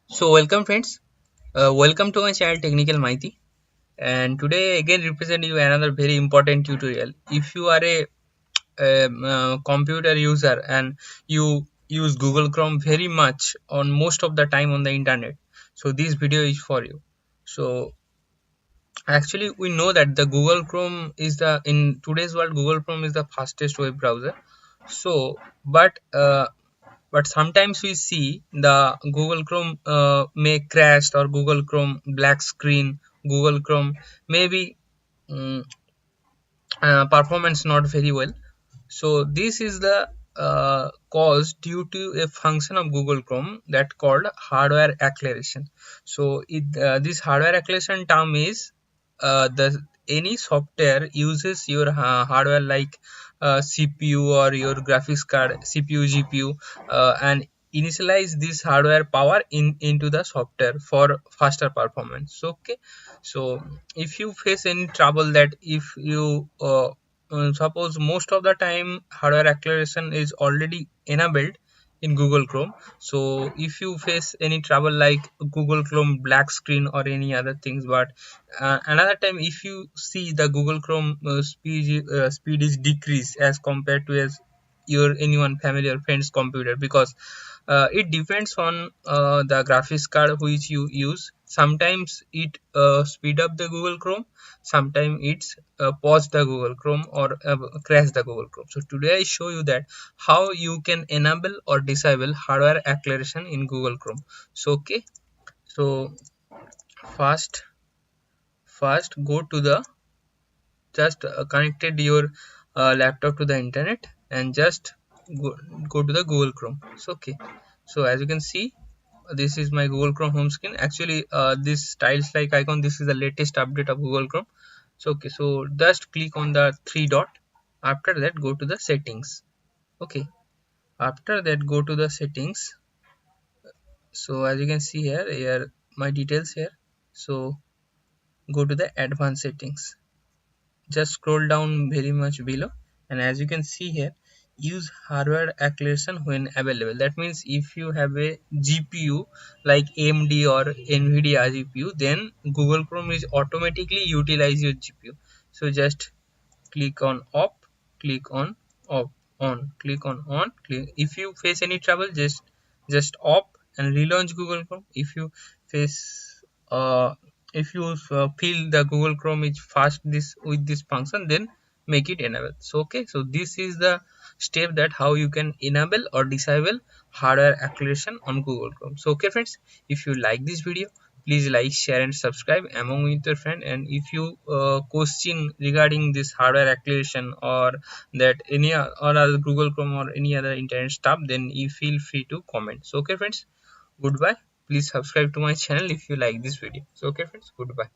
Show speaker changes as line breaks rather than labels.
So welcome friends, welcome to my channel Technical Mighty, and today again represent you another very important tutorial. If you are a computer user and you use Google Chrome very much on most of the time on the internet, so this video is for you. So actually we know that the Google Chrome is the in today's world Google Chrome is the fastest web browser. So but sometimes we see the Google Chrome may crash or Google Chrome black screen, Google Chrome maybe um, performance not very well. So this is the cause due to a function of Google Chrome that called hardware acceleration. So this hardware acceleration term is the any software uses your hardware like CPU or your graphics card, CPU, GPU, and initialize this hardware power into the software for faster performance. So, okay, so if you face any trouble that if you suppose most of the time hardware acceleration is already enabled in Google Chrome. So if you face any trouble like Google Chrome black screen or any other things, but another time if you see the Google Chrome speed is decreased as compared to as your anyone family or friend's computer, because it depends on the graphics card which you use. Sometimes it speed up the Google Chrome, sometimes it's pause the Google Chrome or crash the Google Chrome. So today I show you that how you can enable or disable hardware acceleration in Google Chrome. So okay, so first go to the just connected your laptop to the internet and just go to the Google Chrome. So okay, so as you can see, this is my Google Chrome home screen. Actually this tiles like icon, this is the latest update of Google Chrome. So okay, so just click on the three dot. After that go to the settings. Okay, after that go to the settings. So as you can see here my details here. So go to the advanced settings, just scroll down very much below, and as you can see here, use hardware acceleration when available. That means if you have a GPU like AMD or NVIDIA GPU, then Google Chrome is automatically utilize your GPU. So just click on off, click on off, on, click on, click. If you face any trouble, just off and relaunch Google Chrome. If you face if you feel the Google Chrome is fast this with this function, then make it enable. So okay, so this is the step that how you can enable or disable hardware acceleration on Google Chrome. So okay friends, if you like this video, please like, share and subscribe among with your friend. And if you question regarding this hardware acceleration or that any or other Google Chrome or any other internet stuff, then you feel free to comment. So okay friends, goodbye. Please subscribe to my channel if you like this video. So okay friends, goodbye.